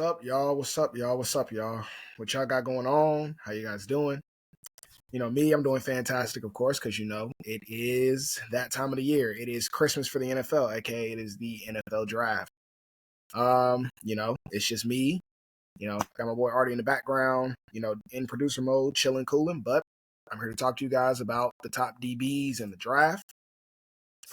up, y'all? What's up, y'all? What's up, y'all? What y'all got going on? How you guys doing? Me, I'm doing fantastic, of course, because it is that time of the year. It is Christmas for the NFL, aka it is the NFL draft. It's just me. Got my boy Artie in the background. In producer mode, chilling, cooling. But I'm here to talk to you guys about the top DBs in the draft.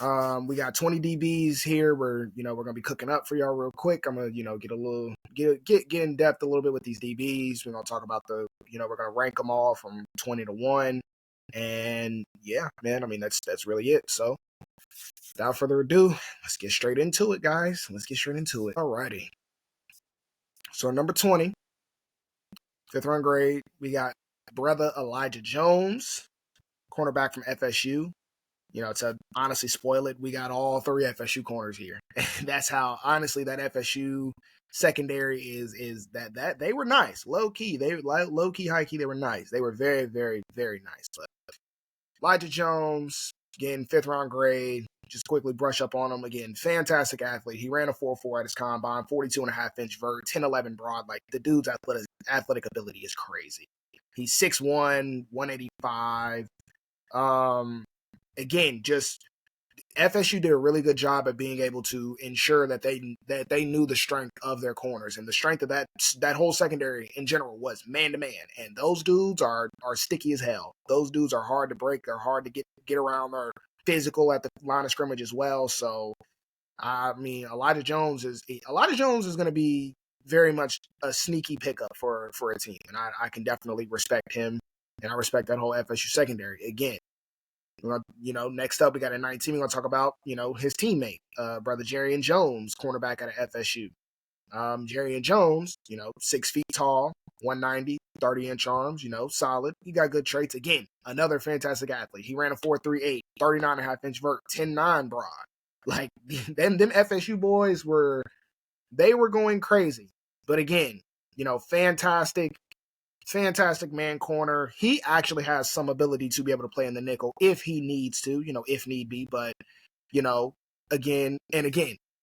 We got 20 DBs here. We're gonna be cooking up for y'all real quick. I'm gonna get in depth a little bit with these DBs. We're gonna talk about we're gonna rank them all from 20 to 1, and yeah, man. I mean that's really it. So without further ado, let's get straight into it, guys. Let's get straight into it. Alrighty. So number 20, fifth round grade, we got brother Elijah Jones, cornerback from FSU. To honestly spoil it, we got all three FSU corners here. That's how honestly that FSU secondary is that they were nice. Low key, high key, they were nice. They were very, very, very nice. But Elijah Jones, again, fifth round grade, just quickly brush up on him again. Fantastic athlete. He ran a 4.4 at his combine, 42.5-inch vert, 10.11 broad. Like the dude's athletic ability is crazy. He's 6'1", 185. Again, just FSU did a really good job at being able to ensure that they knew the strength of their corners, and the strength of that whole secondary in general was man to man. And those dudes are sticky as hell. Those dudes are hard to break. They're hard to get around. They're physical at the line of scrimmage as well. So I mean, Elijah Jones is going to be very much a sneaky pickup for a team, and I can definitely respect him, and I respect that whole FSU secondary again. Next up, we got a 19. We're going to talk about, his teammate, brother DEJEAN Jones, cornerback out of FSU. DEJEAN Jones, 6 feet tall, 190, 30-inch arms, solid. He got good traits. Again, another fantastic athlete. He ran a 4.38, 39.5-inch vert, 10.9 broad. Like, them FSU boys were going crazy. But again, fantastic man corner. He actually has some ability to be able to play in the nickel if he needs to, if need be. But, again,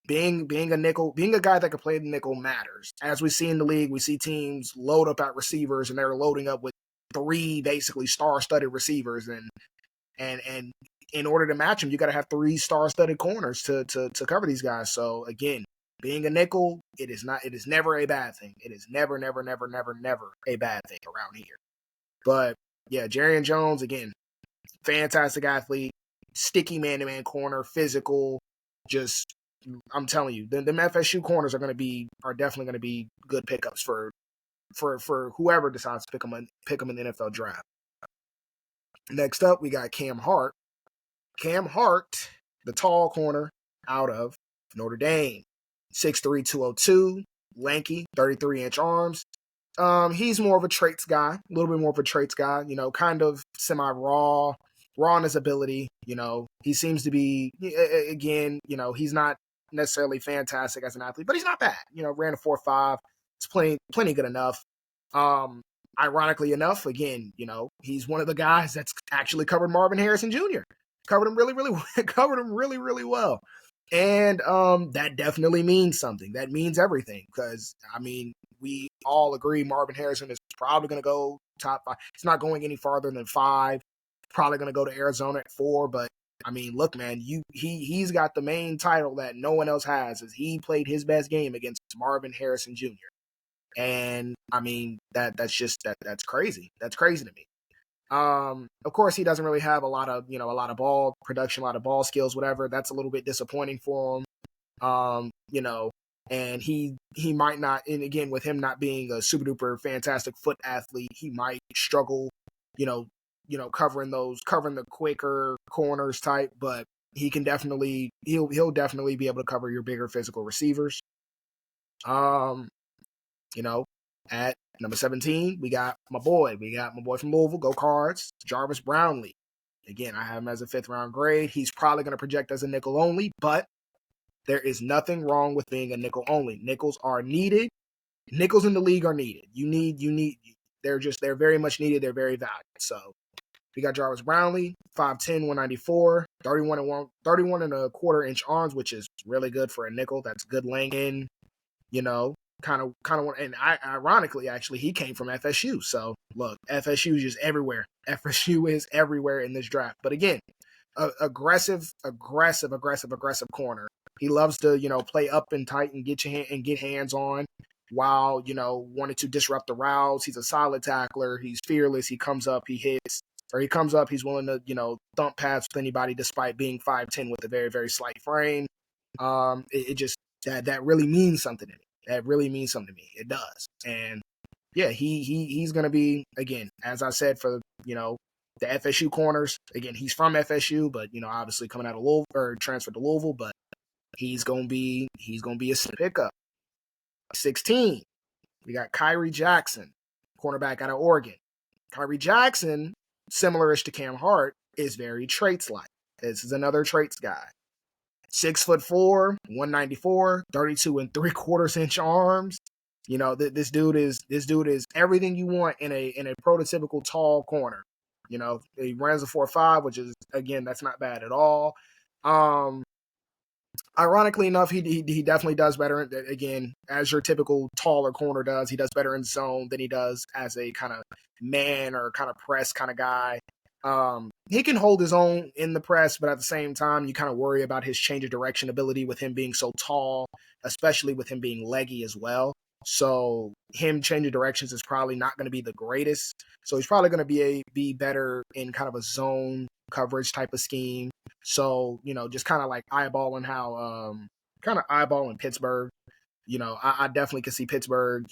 being a nickel, being a guy that can play the nickel matters. As we see in the league, we see teams load up at receivers, and they're loading up with 3 basically star-studded receivers. And in order to match them, you got to have 3 star-studded corners to cover these guys. So, again, being a nickel, it is never a bad thing. It is never a bad thing around here. But yeah, DEJEAN Jones, again, fantastic athlete, sticky man-to-man corner, physical. Just, I'm telling you, them FSU corners are definitely going to be good pickups for whoever decides to pick them in the NFL draft. Next up, we got Cam Hart. Cam Hart, the tall corner out of Notre Dame. 6'3", 202, lanky, 33-inch arms. He's more of a traits guy, a little bit more of a traits guy, kind of semi-raw in his ability. He seems to be, again, he's not necessarily fantastic as an athlete, but he's not bad. Ran a 4.5. It's plenty good enough. Ironically enough, again, he's one of the guys that's actually covered Marvin Harrison Jr. Covered him really, really well. And that definitely means something. That means everything because, I mean, we all agree Marvin Harrison is probably going to go top 5. He's not going any farther than 5. Probably going to go to Arizona at 4. But, I mean, look, man, he's got the main title that no one else has is he played his best game against Marvin Harrison Jr. And, I mean, that's crazy. That's crazy to me. Of course, he doesn't really have a lot of ball production, a lot of ball skills, whatever. That's a little bit disappointing for him. And he might not, and again, with him not being a super duper fantastic foot athlete, he might struggle, covering the quicker corners type, but he can definitely, he'll definitely be able to cover your bigger physical receivers. At number 17, we got my boy from Louisville, go Cards, Jarvis Brownlee. Again, I have him as a 5th round grade. He's probably going to project as a nickel only, but there is nothing wrong with being a nickel only. Nickels are needed. Nickels in the league are needed. They're very much needed. They're very valued. So we got Jarvis Brownlee, 5'10", 194, 31 and a quarter inch arms, which is really good for a nickel. That's good length in, and ironically, actually, he came from FSU. So look, FSU is just everywhere. FSU is everywhere in this draft. But again, aggressive corner. He loves to, play up and tight and get hands on while, wanting to disrupt the routes. He's a solid tackler. He's fearless. He comes up, he hits, or he comes up, he's willing to, thump pads with anybody despite being 5'10" with a very, very slight frame. It just, that really means something to me. That really means something to me. It does. And yeah, he's going to be, again, as I said, for, the FSU corners. Again, he's from FSU, but, obviously coming out of Louisville or transferred to Louisville, but he's going to be a pickup. 16, we got Kyrie Jackson, cornerback out of Oregon. Kyrie Jackson, similar-ish to Cam Hart, is very traits-like. This is another traits guy. 6'4", 194, 32 3/4 inch arms. This dude is everything you want in a prototypical tall corner. He runs a 4.5, which is, again, that's not bad at all. Ironically enough, he definitely does better, again, as your typical taller corner does. He does better in zone than he does as a kind of man or kind of press kind of guy. He can hold his own in the press, but at the same time, you kind of worry about his change of direction ability with him being so tall, especially with him being leggy as well. So him changing directions is probably not going to be the greatest. So he's probably going to be better in kind of a zone coverage type of scheme. So, just kind of like eyeballing Pittsburgh. I definitely can see Pittsburgh,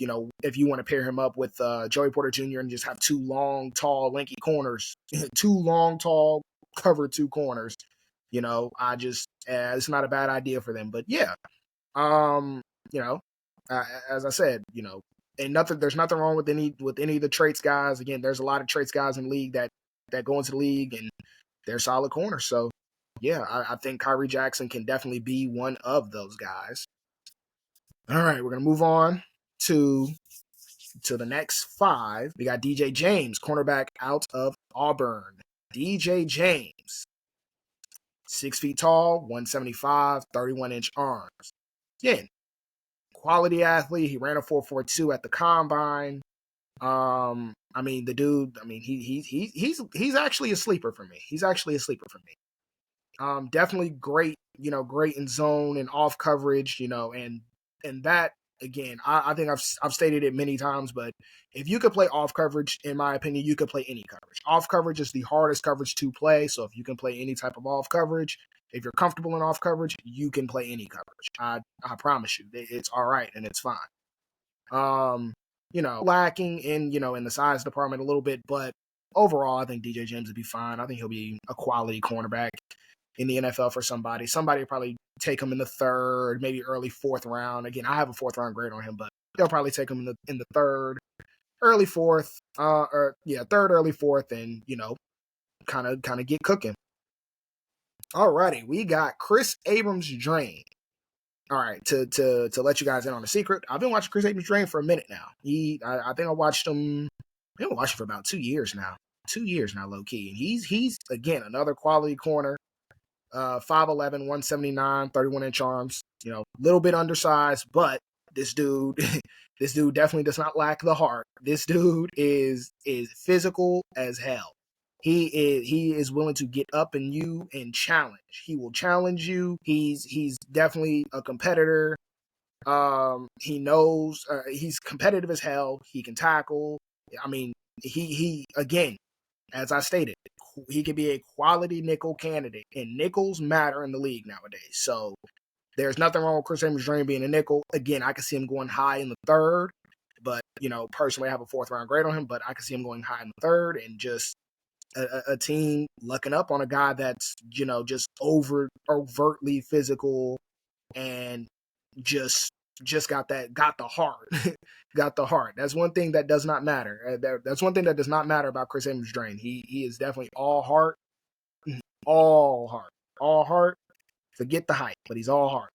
if you want to pair him up with Joey Porter Jr. and just have two long, tall, lanky corners, two long, tall, covered two corners, it's not a bad idea for them. But yeah, as I said, and there's nothing wrong with any of the traits guys. Again, there's a lot of traits guys in the league that go into the league and they're solid corners. So yeah, I think Kyrie Jackson can definitely be one of those guys. All right, we're going to move on to the next 5. We got DJ James, cornerback out of Auburn. DJ James, 6 feet tall, 175, 31 inch arms. Again, quality athlete. He ran a 4.42 at the combine. The dude, he's actually a sleeper for me. Definitely great, great in zone and off coverage, and that, again, I think I've stated it many times, but if you could play off coverage, in my opinion, you could play any coverage. Off coverage is the hardest coverage to play, so if you can play any type of off coverage, if you're comfortable in off coverage, you can play any coverage. I promise you, it's all right and it's fine. Lacking in, in the size department a little bit, but overall, I think DJ James would be fine. I think he'll be a quality cornerback in the NFL for somebody. Somebody will probably take him in the 3rd, maybe early 4th round. Again, I have a 4th round grade on him, but they'll probably take him in the 3rd, early 4th, 3rd, early 4th, and kind of get cooking. Alrighty, we got Chris Abrams-Drain. All right, to let you guys in on a secret, I've been watching Chris Abrams-Drain for a minute now. I think I watched him. I've been watching for about 2 years now. 2 years now, low key, and he's again another quality corner. 5'11", 179, 31 inch arms. Little bit undersized, but this dude definitely does not lack the heart. This dude is physical as hell. He is willing to get up in you and challenge. He will challenge you. He's definitely a competitor. He knows he's competitive as hell. He can tackle. He again, as I stated, he could be a quality nickel candidate, and nickels matter in the league nowadays. So there's nothing wrong with Chris Abrams-Drain being a nickel. Again, I can see him going high in the 3rd, but personally, I have a 4th round grade on him, but I can see him going high in the 3rd, and just a team lucking up on a guy that's just overtly physical and just got the heart. Got the heart. That's one thing that does not matter. That's one thing that does not matter about Chris Abrams-Drain. He is definitely all heart. All heart. Forget the height, but he's all heart.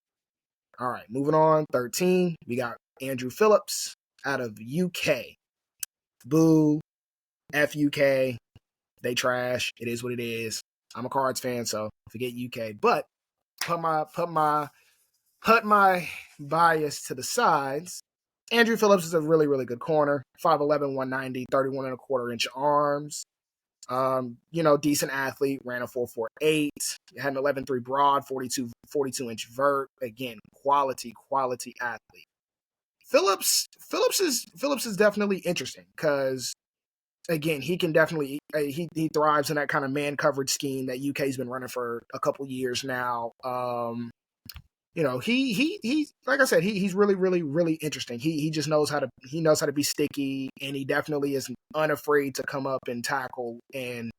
All right, moving on. 13, we got Andrew Phillips out of UK. Boo. FUK. They trash. It is what it is. I'm a Cards fan, so forget UK. But put my bias to the sides. Andrew Phillips is a really, really good corner. 5'11", 190, 31 and a quarter inch arms. Decent athlete, ran a 4.48, had an 11.3 broad, 42 inch vert. Again, quality athlete. Phillips is definitely interesting because again, he can definitely he thrives in that kind of man coverage scheme that UK's been running for a couple years now. He like I said, he's really, really, really interesting. He just knows how to be sticky, and he definitely is unafraid to come up and tackle and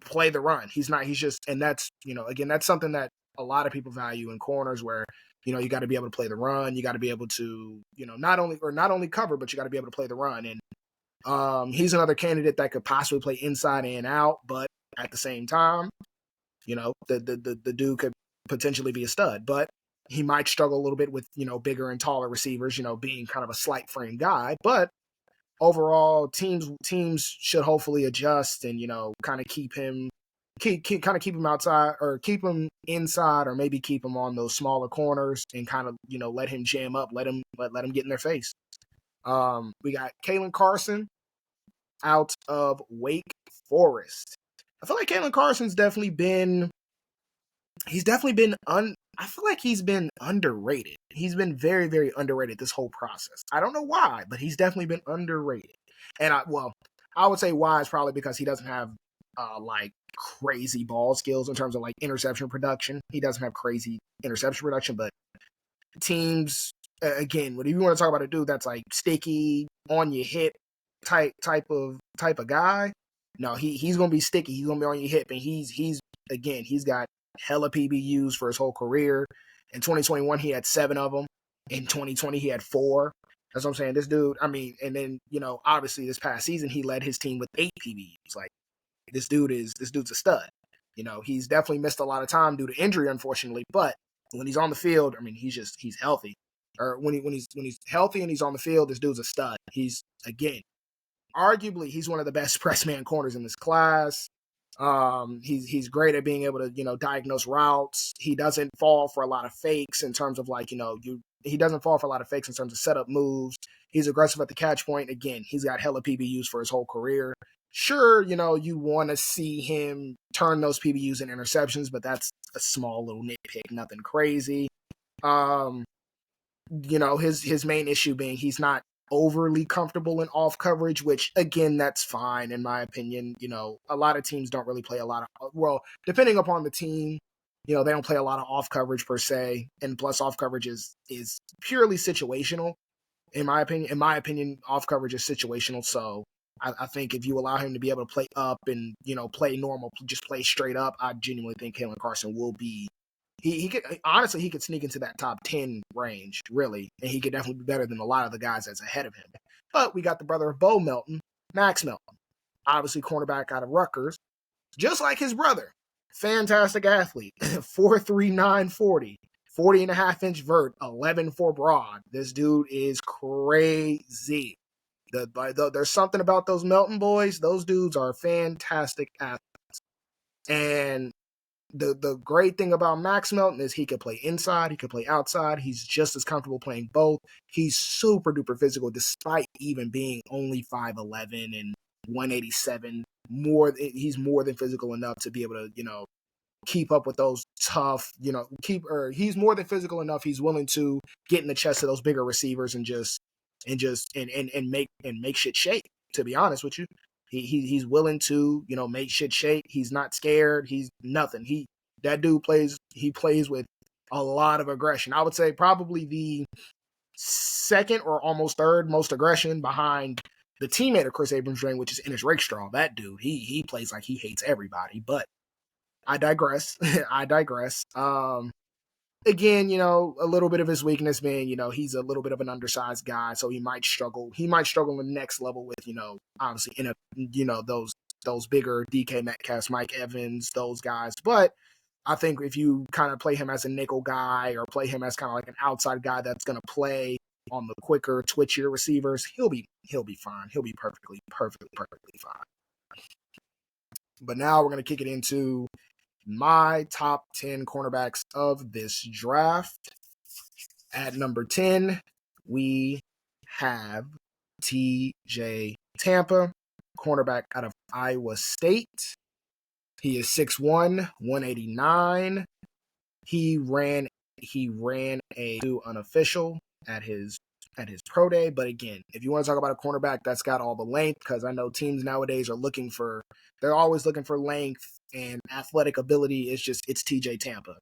play the run. He's just, and that's again, that's something that a lot of people value in corners where you got to be able to play the run, you got to be able to not only cover, but you got to be able to play the run. And he's another candidate that could possibly play inside and out, but at the same time, the dude could potentially be a stud, but he might struggle a little bit with bigger and taller receivers, being kind of a slight frame guy. But overall, teams should hopefully adjust and kind of keep him outside, or keep him inside, or maybe keep him on those smaller corners and kind of let him jam up, let him get in their face. We got Kalen Carson out of Wake Forest. I feel like Kalen Carson's definitely been I feel like he's been underrated. He's been very, very underrated this whole process. I don't know why, but he's definitely been underrated. And I would say why is probably because he doesn't have like crazy ball skills in terms of like interception production. He doesn't have crazy interception production, but teams again, when you want to talk about a dude that's like sticky, on your hip type of guy, no, he's gonna be sticky. He's gonna be on your hip, and he's got hella PBUs for his whole career. In 2021, he had 7 of them. In 2020, he had 4. That's what I'm saying. This dude, I mean, and then obviously this past season, he led his team with 8 PBUs. Like this dude's a stud. He's definitely missed a lot of time due to injury, unfortunately. But when he's on the field, I mean, he's healthy. Or when he's healthy and he's on the field, this dude's a stud. He's again, arguably, he's one of the best press man corners in this class. He's great at being able to diagnose routes. He doesn't fall for a lot of fakes in terms of like he doesn't fall for a lot of fakes in terms of setup moves. He's aggressive at the catch point. Again, he's got hella PBUs for his whole career. Sure, you want to see him turn those PBUs into interceptions, but that's a small little nitpick, nothing crazy. His main issue being he's not overly comfortable in off coverage, which again, that's fine in my opinion. A lot of teams don't really play a lot of, well, depending upon the team, they don't play a lot of off coverage per se, and plus off coverage is purely situational. In my opinion, off coverage is situational. So I think if you allow him to be able to play up and play normal, just play straight up, I genuinely think Kalen Carson will be. He could honestly, he could sneak into that top 10 range, really, and he could definitely be better than a lot of the guys that's ahead of him. But we got the brother of Bo Melton, Max Melton, obviously cornerback out of Rutgers, just like his brother. Fantastic athlete, 4'3", 940, 40 and a half inch vert, 11.4 broad. This dude is crazy. There's something about those Melton boys. Those dudes are fantastic athletes. And the great thing about Max Melton is he could play inside, he could play outside. He's just as comfortable playing both. He's super duper physical, despite even being only 5'11" and 187. He's more than physical enough to be able to keep up with those tough. He's more than physical enough. He's willing to get in the chest of those bigger receivers and make shit shake. To be honest with you. He's willing to, make shit shake. He's not scared. He's nothing. That dude plays with a lot of aggression. I would say probably the second or almost third most aggression behind the teammate of Chris Abrams' ring, which is Ennis Rakestraw. That dude, he plays like he hates everybody. But I digress. Again, a little bit of his weakness being, he's a little bit of an undersized guy, so he might struggle. He might struggle in the next level with, obviously, those bigger DK Metcalf, Mike Evans, those guys. But I think if you kind of play him as a nickel guy or play him as kind of like an outside guy that's going to play on the quicker, twitchier receivers, he'll be fine. He'll be perfectly fine. But now we're going to kick it into my top 10 cornerbacks of this draft. At number 10, we have TJ Tampa, cornerback out of Iowa State. He is 6'1", 189. He ran a unofficial at his pro day. But again, if you want to talk about a cornerback that's got all the length, because I know teams nowadays they're always looking for length and athletic ability. It's TJ Tampa.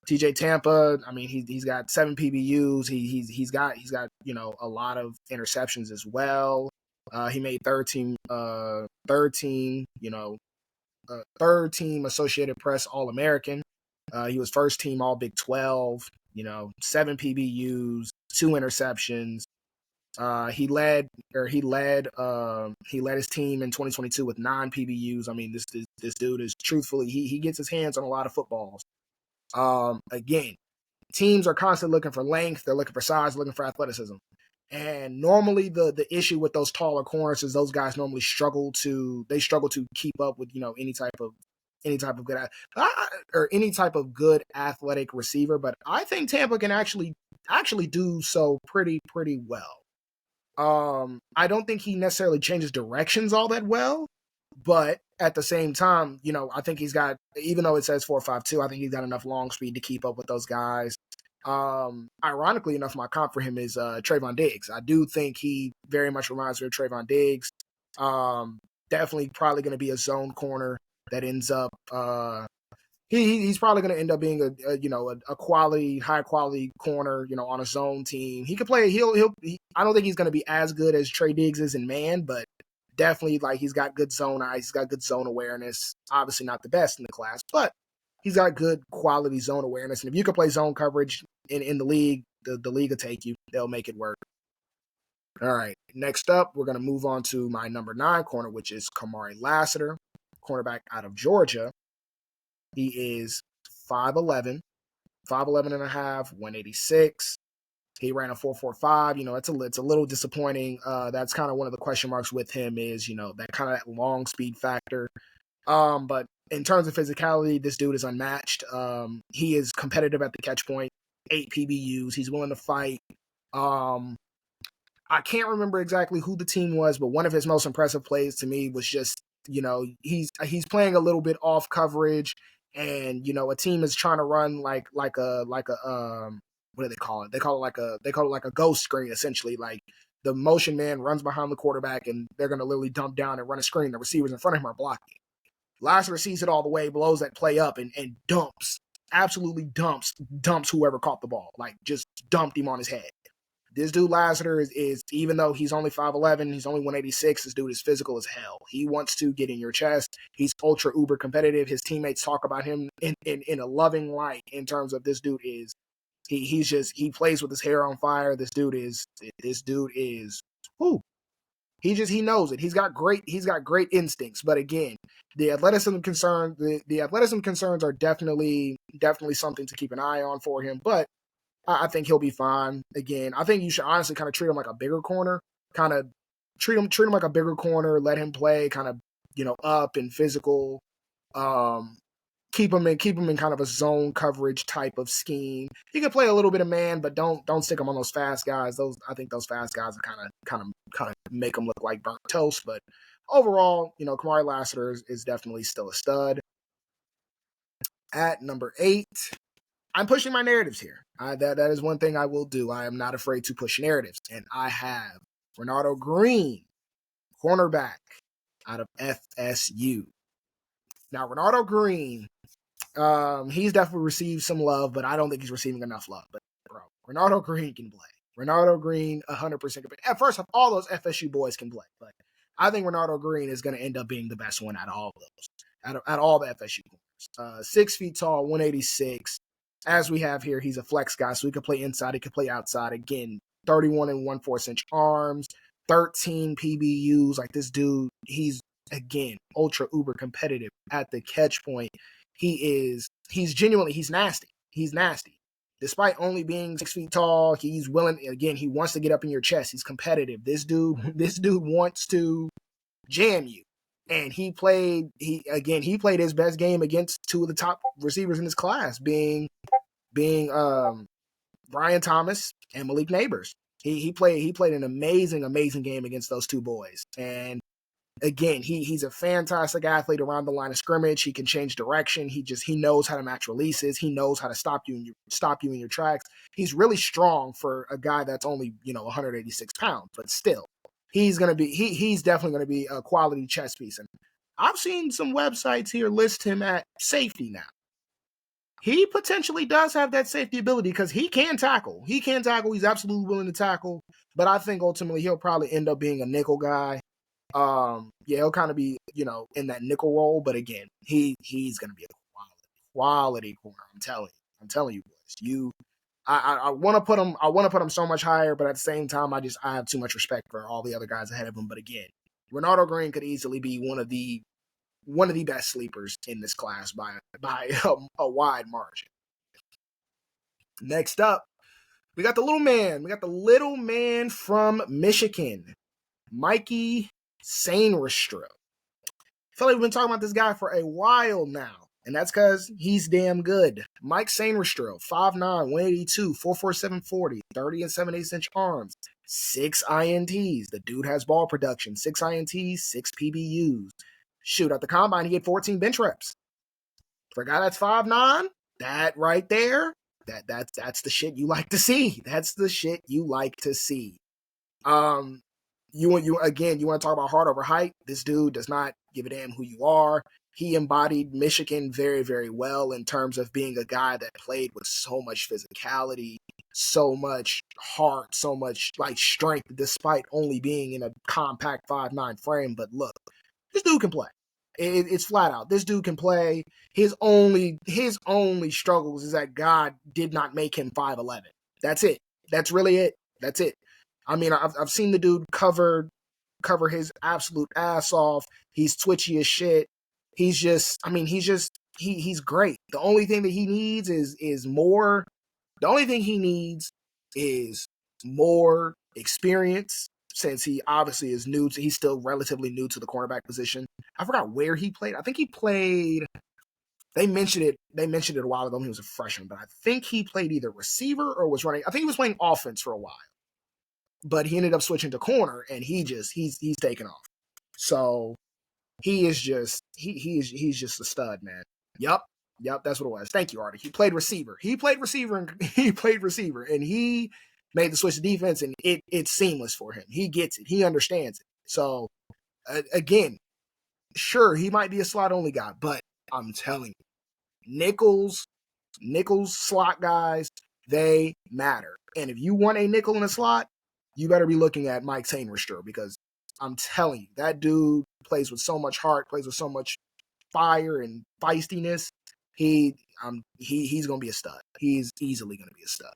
TJ Tampa, I mean, he's got 7 PBUs. He's got a lot of interceptions as well. He made third team Associated Press All-American. He was first team All Big 12. 7 PBUs, 2 interceptions. He led his team in 2022 with 9 PBUs. I mean, this dude is truthfully he gets his hands on a lot of footballs. Again, teams are constantly looking for length, they're looking for size, looking for athleticism. And normally the issue with those taller corners is those guys normally struggle to keep up with, any type of good or any type of good athletic receiver. But I think Tampa can actually do so pretty well. I don't think he necessarily changes directions all that well, but at the same time, I think he's got, even though it says 4.52, I think he's got enough long speed to keep up with those guys. Ironically enough, my comp for him is Trayvon Diggs. I do think he very much reminds me of Trayvon Diggs. Definitely probably going to be a zone corner that ends up he's probably going to end up being a quality, high quality corner, on a zone team. He could play. I don't think he's going to be as good as Trey Diggs is in man, but definitely he's got good zone eyes. He's got good zone awareness. Obviously not the best in the class, but he's got good quality zone awareness. And if you can play zone coverage in the league, the league will take you. They'll make it work. All right. Next up, we're going to move on to my number 9 corner, which is Kamari Lassiter, cornerback out of Georgia. He is 5'11", 5'11 and a half, 186. He ran a 4.45. It's a little disappointing. That's kind of one of the question marks with him is, that kind of that long speed factor. But in terms of physicality, this dude is unmatched. He is competitive at the catch point, 8 PBUs. He's willing to fight. I can't remember exactly who the team was, but one of his most impressive plays to me was just, he's playing a little bit off coverage, and a team is trying to run like a what do they call it? They call it like a ghost screen, essentially. Like the motion man runs behind the quarterback, and they're going to literally dump down and run a screen. The receivers in front of him are blocking. Lassiter sees it all the way, blows that play up, and absolutely dumps whoever caught the ball. Like just dumped him on his head. This dude Lassiter is even though he's only 5'11", he's only 186, this dude is physical as hell. He wants to get in your chest. He's ultra uber competitive. His teammates talk about him in a loving light in terms of this dude is he plays with his hair on fire. This dude is whoo. He knows it. He's got great instincts. But again, the athleticism concerns are definitely something to keep an eye on for him. But I think he'll be fine. Again, I think you should honestly kind of treat him like a bigger corner. Kind of treat him like a bigger corner. Let him play kind of up and physical. Keep him in kind of a zone coverage type of scheme. He can play a little bit of man, but don't stick him on those fast guys. I think those fast guys are kind of make him look like burnt toast. But overall, Kamari Lassiter is definitely still a stud. At number 8. I'm pushing my narratives here. That is one thing I will do. I am not afraid to push narratives. And I have Renardo Green, cornerback out of FSU. Now, Renardo Green, he's definitely received some love, but I don't think he's receiving enough love. But, bro, Renardo Green can play. Renardo Green, 100% can play. At first, all those FSU boys can play. But I think Renardo Green is going to end up being the best one out of all of those, out of all the FSU corners. 6 feet tall, 186. As we have here, he's a flex guy, so he can play inside, he can play outside. Again, 31 and 1/4-inch arms, 13 PBUs. Like this dude, he's again ultra uber competitive at the catch point. He's nasty. He's nasty. Despite only being 6 feet tall, he's willing. Again, he wants to get up in your chest. He's competitive. This dude wants to jam you. And he played his best game against 2 of the top receivers in his class, being Brian Thomas and Malik Neighbors. He played an amazing game against those two boys. And again, he's a fantastic athlete around the line of scrimmage. He can change direction. He knows how to match releases. He knows how to stop you in your tracks. He's really strong for a guy that's only 186 pounds, but still, he's definitely gonna be a quality chess piece. And I've seen some websites here list him at safety now. He potentially does have that safety ability because he can tackle. He can tackle. He's absolutely willing to tackle. But I think ultimately he'll probably end up being a nickel guy. He'll kind of be, in that nickel role. But again, he's going to be a quality corner. I'm telling you, boys. I want to put him. I want to put him so much higher, but at the same time, I have too much respect for all the other guys ahead of him. But again, Ronaldo Green could easily be one of the best sleepers in this class by a wide margin. Next up, we got the little man. We got the little man from Michigan, Mikey Sainristra. I feel like we've been talking about this guy for a while now, and that's because he's damn good. Mike Sainristra, 5'9", 182, 4.47 40, 30 and 7/8 arms, 6 INTs. The dude has ball production, 6 INTs, 6 PBUs. Shoot, at the combine, he had 14 bench reps. For a guy that's 5'9", that right there, that's the shit you like to see. That's the shit you like to see. You want to talk about heart over height? This dude does not give a damn who you are. He embodied Michigan very, very well in terms of being a guy that played with so much physicality, so much heart, so much like strength, despite only being in a compact 5'9" frame. But look, this dude can play. It's flat out. This dude can play. His only struggles is that God did not make him 5'11". That's it. That's really it. That's it. I mean, I've seen the dude cover his absolute ass off. He's twitchy as shit. He's great. The only thing that he needs is more. The only thing he needs is more experience, since he obviously is he's still relatively new to the cornerback position. I forgot where he played. I think he played. They mentioned it a while ago when he was a freshman, but I think he played either receiver or was running. I think he was playing offense for a while, but he ended up switching to corner, and he's taken off. So he's just a stud, man. Yep, that's what it was. Thank you, Artie. He played receiver, and he made the switch to defense, and it's seamless for him. He gets it. He understands it. So again, sure, he might be a slot only guy, but I'm telling you, nickels slot guys, they matter. And if you want a nickel in a slot, you better be looking at Mike Sainristra, because I'm telling you, that dude plays with so much heart, plays with so much fire and feistiness. He's going to be a stud. He's easily going to be a stud.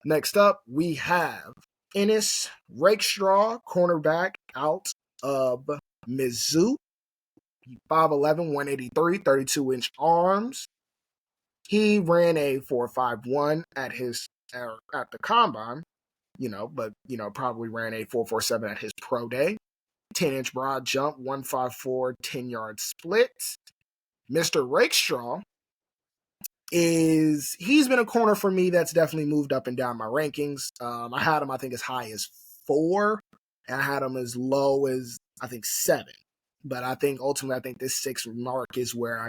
Next up, we have Ennis Rakestraw, cornerback out of Mizzou. 5'11", 183, 32-inch arms. He ran a 4.51 at the combine, but probably ran a 4.47 at his pro day. 10-inch broad jump, 154, 10-yard split. Mr. Rakestraw he's been a corner for me that's definitely moved up and down my rankings. I had him, I think, as high as 4, and I had him as low as, I think, 7. But I think ultimately, this 6 mark is where I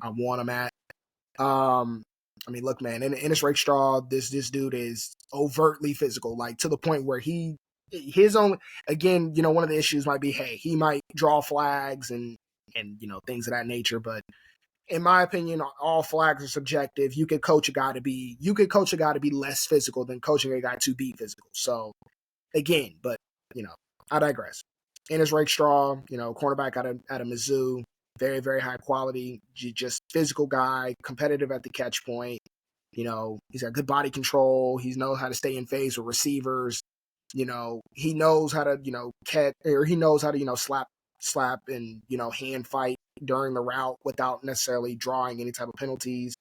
want him at. I mean, look, man, in Ennis Rakestraw, this dude is overtly physical, like to the point where his own, again, one of the issues might be, hey, he might draw flags and things of that nature. But in my opinion, all flags are subjective. You could coach a guy to be less physical than coaching a guy to be physical. So again, but I digress. Ennis Rakestraw, cornerback out of Mizzou, very, very high quality, just physical guy, competitive at the catch point. He's got good body control. He knows how to stay in phase with receivers. He knows how to, catch, or he knows how to, slap and, hand fight during the route without necessarily drawing any type of penalties.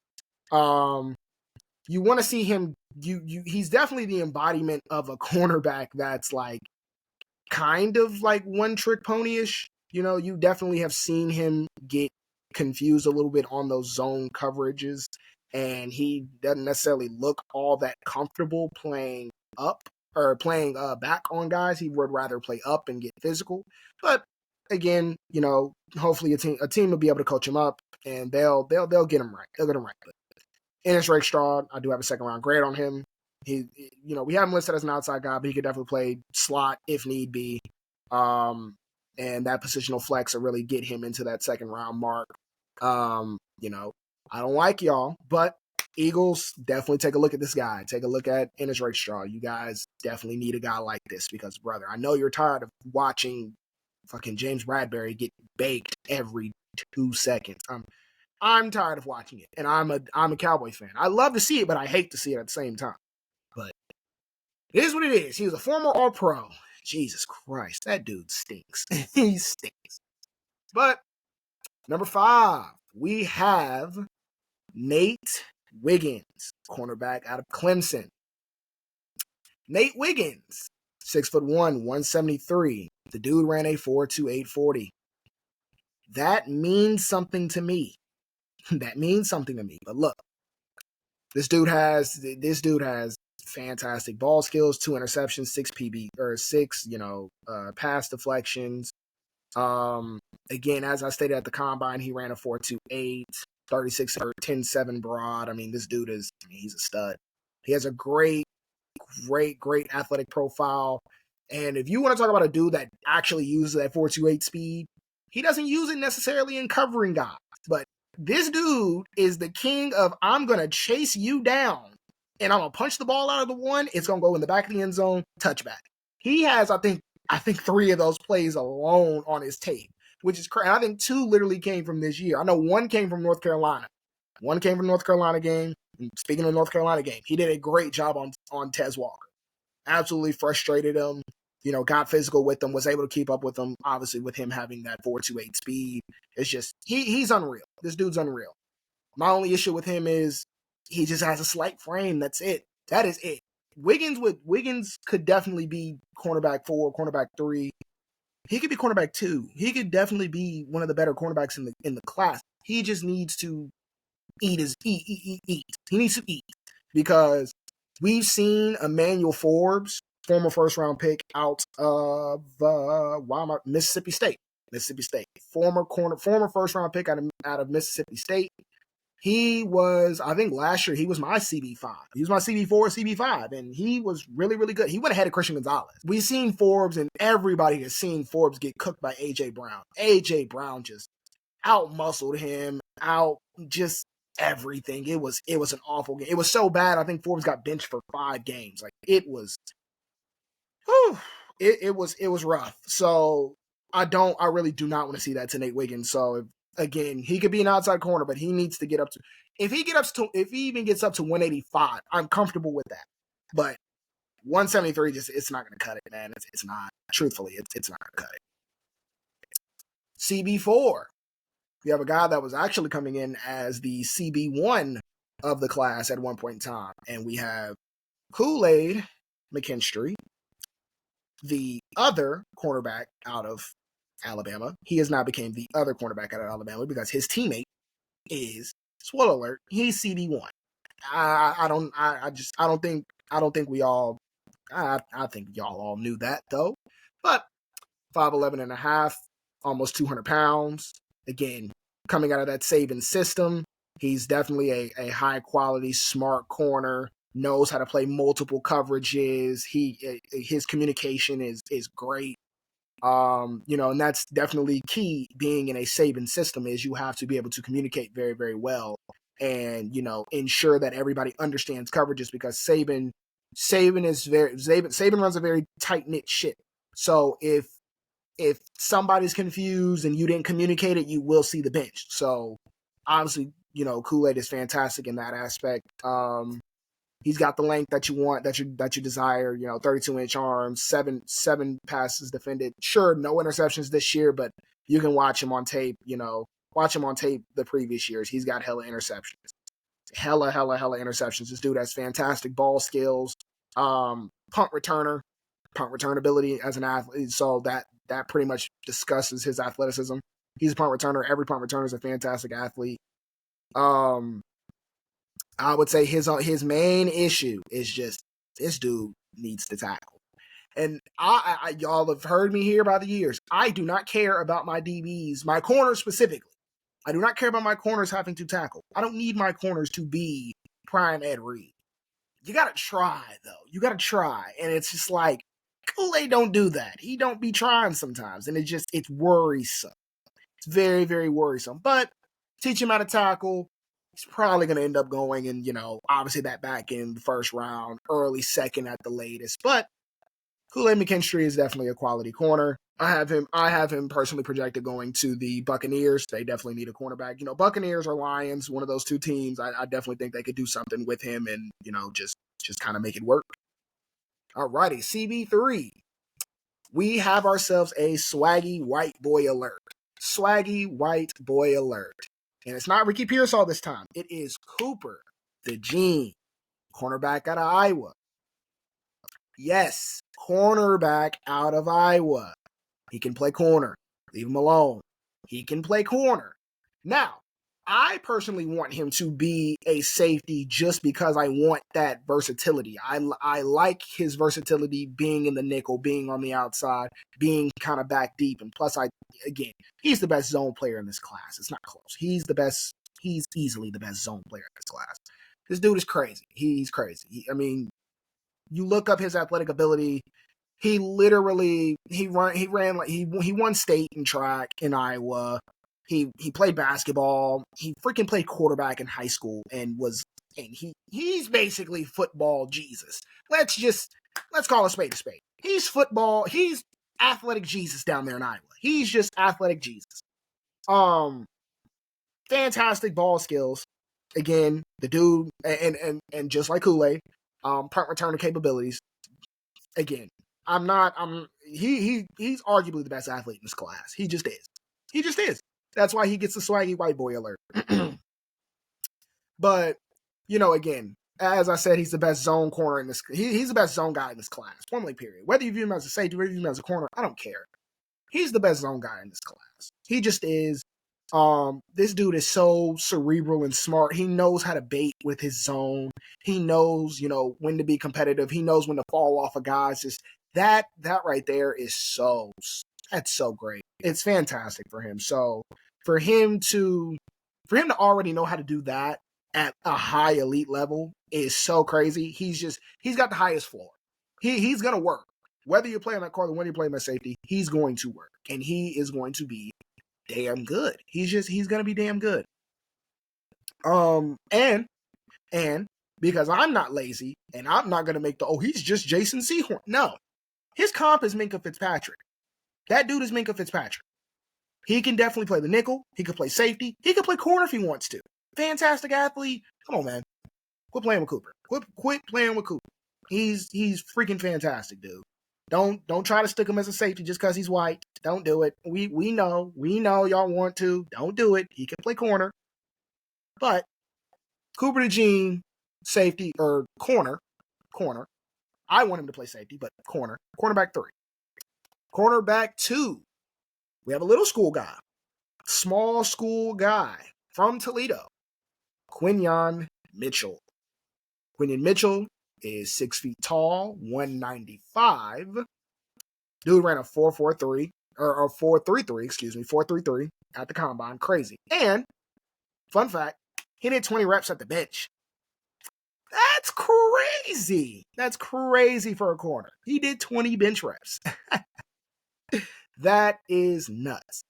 You want to see him, he's definitely the embodiment of a cornerback that's like kind of like one trick pony-ish. You definitely have seen him get confused a little bit on those zone coverages. and he doesn't necessarily look all that comfortable playing up or playing back on guys. He would rather play up and get physical. But again, hopefully a team will be able to coach him up, and they'll get him right. They'll get him right. But Ennis Rakestraw, I do have a second round grade on him. We have him listed as an outside guy, but he could definitely play slot if need be. And that positional flex will really get him into that second round mark. I don't like y'all, but Eagles, definitely take a look at this guy. Take a look at Ennis Rakestraw. You guys definitely need a guy like this because, brother, I know you're tired of watching fucking James Bradbury get baked every 2 seconds. I'm tired of watching it, and I'm a Cowboy fan. I love to see it, but I hate to see it at the same time. But it is what it is. He was a former All-Pro. Jesus Christ, that dude stinks. He stinks. But number 5, we have Nate Wiggins, cornerback out of Clemson. Nate Wiggins, 6'1", 173. The dude ran a 4.28 40. That means something to me. That means something to me. But look, this dude has fantastic ball skills, 2 interceptions, 6 PB or 6, pass deflections. Again, as I stated at the combine, he ran a 4.28, 36 or 10.7 broad. I mean, this dude he's a stud. He has a great athletic profile. And if you want to talk about a dude that actually uses that 4.28 speed, he doesn't use it necessarily in covering guys. But this dude is the king of, I'm going to chase you down and I'm going to punch the ball out of the one. It's going to go in the back of the end zone, touchback. He has, I think 3 of those plays alone on his tape, which is crazy. I think 2 literally came from this year. I know 1 came from North Carolina. 1 came from North Carolina game. And speaking of North Carolina game, he did a great job on Tez Walker. Absolutely frustrated him, got physical with him, was able to keep up with him, obviously with him having that 4.28 speed. It's just, he's unreal. This dude's unreal. My only issue with him is he just has a slight frame. That's it. That is it. Wiggins could definitely be cornerback 4, cornerback 3. He could be cornerback 2. He could definitely be one of the better cornerbacks in the class. He just needs to eat. He needs to eat because we've seen Emmanuel Forbes, former first-round pick out of Mississippi State. Former first-round pick out of Mississippi State. He was, I think last year, he was my CB5. He was my CB4, CB5, and he was really, really good. He went ahead of Christian Gonzalez. We've seen Forbes, and everybody has seen Forbes get cooked by A.J. Brown. A.J. Brown just out-muscled him, just everything. It was an awful game. It was so bad, I think Forbes got benched for 5 games. Like, it was, it was rough. So, I really do not want to see that to Nate Wiggins. So, again, he could be an outside corner, but he needs to get up to, if he even gets up to 185, I'm comfortable with that. But 173, it's not going to cut it, man. It's not. Truthfully, it's not going to cut it. CB4. We have a guy that was actually coming in as the CB1 of the class at one point in time. And we have Kool-Aid McKinstry, the other cornerback out of Alabama. He has now become the other cornerback out of Alabama because his teammate is, spoiler alert, he's CB1. I think y'all all knew that though. But 5'11 and a half, almost 200 pounds. Again, coming out of that Saban system, he's definitely a high quality, smart corner. Knows how to play multiple coverages. His communication is great. And that's definitely key being in a Saban system is you have to be able to communicate very, very well and, ensure that everybody understands coverages because Saban runs a very tight-knit ship. So if somebody's confused and you didn't communicate it, you will see the bench. So obviously, Kool-Aid is fantastic in that aspect. He's got the length that you want, that you desire, 32-inch arms, seven passes defended. Sure, no interceptions this year, but you can watch him on tape, the previous years. He's got hella interceptions. Hella interceptions. This dude has fantastic ball skills. Punt return ability as an athlete. So that pretty much discusses his athleticism. He's a punt returner. Every punt returner is a fantastic athlete. I would say his main issue is just this dude needs to tackle. And y'all have heard me here by the years. I do not care about my DBs, my corners specifically. I do not care about my corners having to tackle. I don't need my corners to be prime Ed Reed. You gotta try though. You gotta try, and it's just like Kool-Aid don't do that. He don't be trying sometimes, and it's worrisome. It's very, very worrisome. But teach him how to tackle. He's probably going to end up going in, obviously that back in the first round, early second at the latest. But Kool-Aid McKinstry is definitely a quality corner. I have him personally projected going to the Buccaneers. They definitely need a cornerback. Buccaneers or Lions, one of those two teams. I definitely think they could do something with him and, just kind of make it work. Alrighty, CB3. We have ourselves a swaggy white boy alert. Swaggy white boy alert. And it's not Ricky Pearsall this time. It is Cooper DeJean, cornerback out of Iowa. Yes, cornerback out of Iowa. He can play corner. Leave him alone. He can play corner. Now, I personally want him to be a safety just because I want that versatility. I like his versatility being in the nickel, being on the outside, being kind of back deep. And plus, he's the best zone player in this class. It's not close. He's the best. He's easily the best zone player in this class. This dude is crazy. He's crazy. You look up his athletic ability. He literally he won state in track in Iowa. He played basketball. He freaking played quarterback in high school and he's basically football Jesus. Let's call a spade a spade. He's athletic Jesus down there in Iowa. He's just athletic Jesus. Fantastic ball skills. Again, the dude and just like Kool-Aid, punt returner capabilities. Again, he's arguably the best athlete in this class. He just is. He just is. That's why he gets the swaggy white boy alert. But, again, as I said, he's the best zone corner in this. He's the best zone guy in this class. Formally, period. Whether you view him as a safety, whether you view him as a corner, I don't care. He's the best zone guy in this class. He just is. This dude is so cerebral and smart. He knows how to bait with his zone. He knows, when to be competitive. He knows when to fall off of guys. Just that right there is that's so great. It's fantastic for him. So for him to already know how to do that at a high elite level is so crazy. He's got the highest floor. He's gonna work. Whether you play on that corner, whether you play on that safety, he's going to work. And he is going to be damn good. He's gonna be damn good. And because I'm not lazy and I'm not gonna make he's just Jason Sehorn. No. His comp is Minkah Fitzpatrick. That dude is Minkah Fitzpatrick. He can definitely play the nickel. He can play safety. He can play corner if he wants to. Fantastic athlete. Come on, man. Quit playing with Cooper. Quit playing with Cooper. He's freaking fantastic, dude. Don't try to stick him as a safety just because he's white. Don't do it. We know y'all want to. Don't do it. He can play corner. But Cooper DeJean, safety or corner. I want him to play safety, but corner. Cornerback 3. Cornerback 2. We have a little school guy. Small school guy from Toledo. Quinyon Mitchell. Quinyon Mitchell is 6 feet tall, 195. Dude ran a 4.43 or 4.33, 4.33 at the combine. Crazy. And, fun fact, he did 20 reps at the bench. That's crazy. That's crazy for a corner. He did 20 bench reps. That is nuts.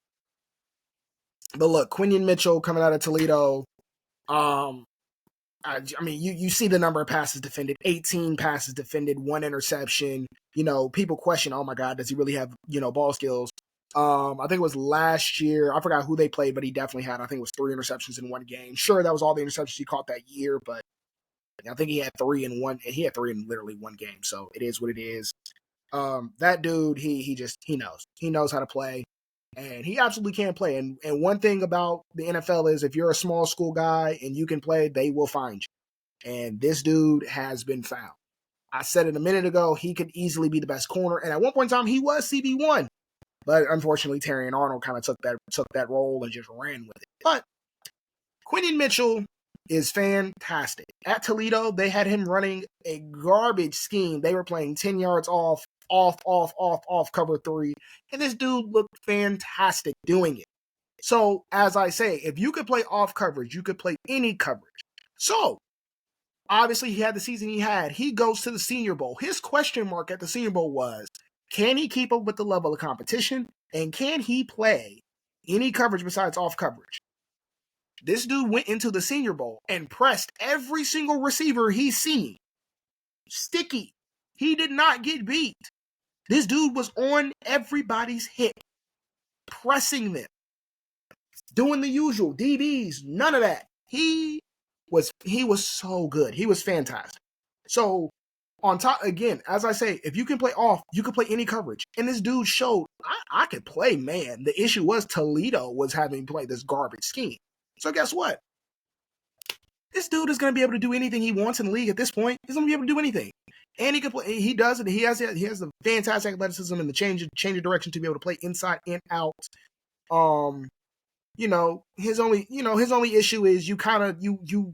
But look, Quinyon Mitchell coming out of Toledo. You see the number of passes defended. 18 passes defended, 1 interception. People question, oh my God, does he really have, ball skills? I think it was last year. I forgot who they played, but he definitely had, I think it was 3 interceptions in one game. Sure, that was all the interceptions he caught that year, but I think he had 3 in one. He had 3 in literally one game. So it is what it is. That dude, he knows. He knows how to play. And he absolutely can play. And one thing about the NFL is if you're a small school guy and you can play, they will find you. And this dude has been found. I said it a minute ago, he could easily be the best corner. And at one point in time, he was CB1. But unfortunately, Terrion Arnold kind of took that role and just ran with it. But Quinyon Mitchell, is fantastic. At Toledo, they had him running a garbage scheme. They were playing 10 yards off cover 3. And this dude looked fantastic doing it. So, as I say, if you could play off coverage, you could play any coverage. So, obviously, he had the season he had. He goes to the Senior Bowl. His question mark at the Senior Bowl was, can he keep up with the level of competition? And can he play any coverage besides off coverage? This dude went into the Senior Bowl and pressed every single receiver he's seen. Sticky. He did not get beat. This dude was on everybody's hip, pressing them, doing the usual, DBs, none of that. He was so good. He was fantastic. So, on top, again, as I say, if you can play off, you can play any coverage. And this dude showed, I could play man. The issue was Toledo was having played this garbage scheme. So guess what? This dude is going to be able to do anything he wants in the league at this point. He's going to be able to do anything. And he can play. He does it. He has the fantastic athleticism and the change of direction to be able to play inside and out. His only issue is you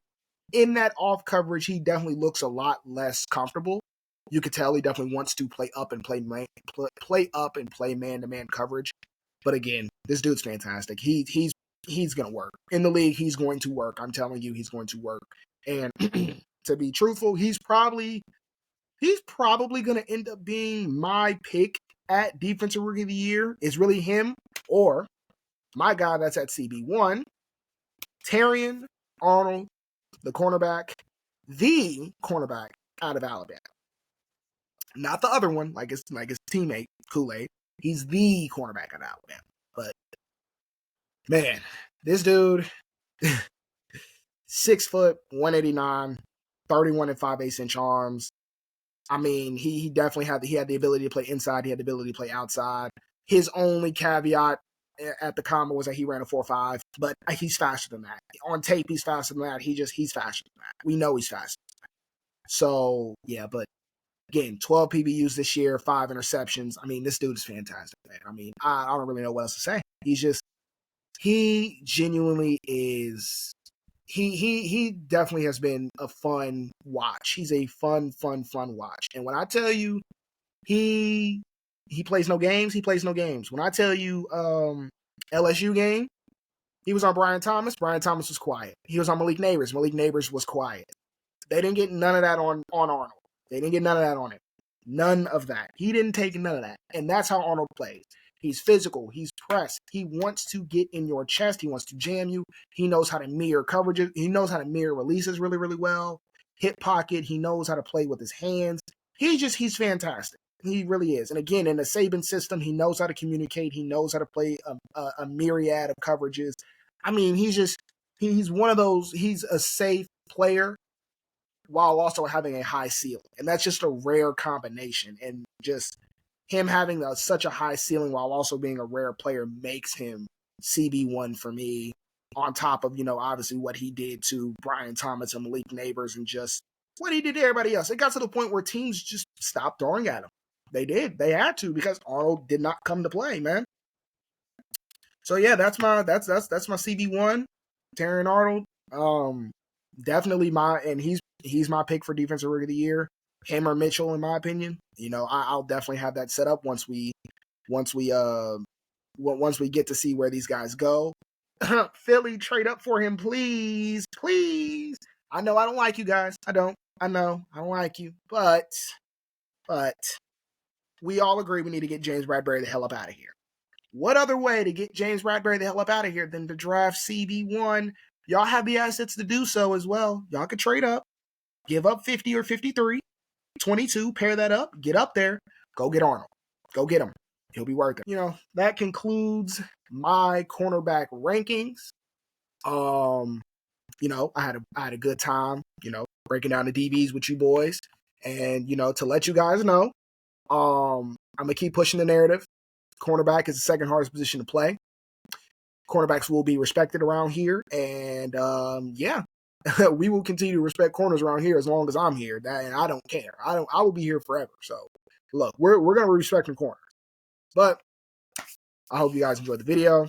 in that off coverage, he definitely looks a lot less comfortable. You could tell he definitely wants to play up and play man-to-man coverage. But again, this dude's fantastic. He's going to work. In the league, he's going to work. I'm telling you, he's going to work. And to be truthful, he's probably going to end up being my pick at Defensive Rookie of the Year. It's really him or my guy that's at CB1, DEJEAN Arnold, the cornerback out of Alabama. Not the other one, like his teammate, Kool-Aid. He's the cornerback out of Alabama. But, man, this dude, 6 foot, 189, 31 and 5/8 inch arms. I mean, he definitely had the ability to play inside. He had the ability to play outside. His only caveat at the combine was that he ran a 4.5, but he's faster than that. On tape, he's faster than that. He's faster than that. We know he's faster than that. So, yeah, but again, 12 PBUs this year, 5 interceptions. I mean, this dude is fantastic, man. I mean, I don't really know what else to say. He genuinely is. He definitely has been a fun watch. He's a fun watch. And when I tell you he plays no games, he plays no games. When I tell you LSU game, he was on Brian Thomas. Brian Thomas was quiet. He was on Malik Neighbors. Malik Neighbors was quiet. They didn't get none of that on Arnold. They didn't get none of that on him. None of that. He didn't take none of that. And that's how Arnold plays. He's physical. He's pressed. He wants to get in your chest. He wants to jam you. He knows how to mirror coverages. He knows how to mirror releases really, really well. Hip pocket. He knows how to play with his hands. He's fantastic. He really is. And again, in the Saban system, he knows how to communicate. He knows how to play a myriad of coverages. I mean, he's one of those, he's a safe player while also having a high ceiling. And that's just a rare combination. And just him having such a high ceiling while also being a rare player makes him CB1 for me, on top of, obviously what he did to Brian Thomas and Malik Neighbors and just what he did to everybody else. It got to the point where teams just stopped throwing at him. They did. They had to, because Arnold did not come to play, man. So yeah, that's my CB1, DEJEAN Arnold. Definitely he's my pick for Defensive Rookie of the Year. Him or Mitchell, in my opinion. I'll definitely have that set up once we get to see where these guys go. Philly, trade up for him, please. I know I don't like you guys. I know I don't like you, but we all agree we need to get James Bradbury the hell up out of here. What other way to get James Bradbury the hell up out of here than to draft CB1? Y'all have the assets to do so as well. Y'all could trade up, give up 50 or 53, 22, pair that up, get up there, go get Arnold. Go get him. He'll be worth it. That concludes my cornerback rankings. I had a good time, breaking down the DBs with you boys. And, to let you guys know, I'm going to keep pushing the narrative. Cornerback is the second hardest position to play. Cornerbacks will be respected around here. And, we will continue to respect corners around here as long as I'm here. And I don't care. I will be here forever. So, look, we're going to respect the corners. But I hope you guys enjoyed the video.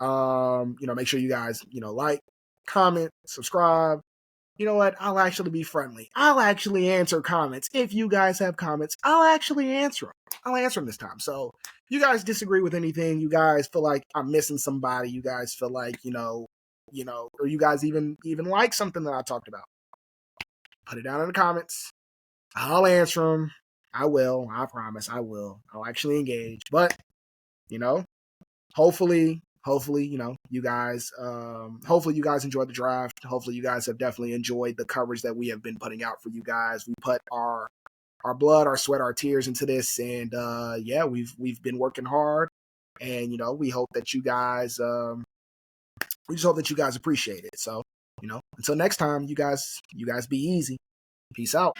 Make sure you guys, like, comment, subscribe. you know what? I'll actually be friendly. I'll actually answer comments. If you guys have comments, I'll actually answer them. I'll answer them this time. So you guys disagree with anything, you guys feel like I'm missing somebody, you guys feel like, or you guys even like something that I talked about, put it down in the comments. I'll answer them. I will. I promise I will. I'll actually engage. But, hopefully, you guys, hopefully you guys enjoyed the draft. Hopefully you guys have definitely enjoyed the coverage that we have been putting out for you guys. We put our blood, our sweat, our tears into this, and yeah, we've been working hard, and we hope that you guys, we just hope that you guys appreciate it. So, until next time, you guys be easy. Peace out.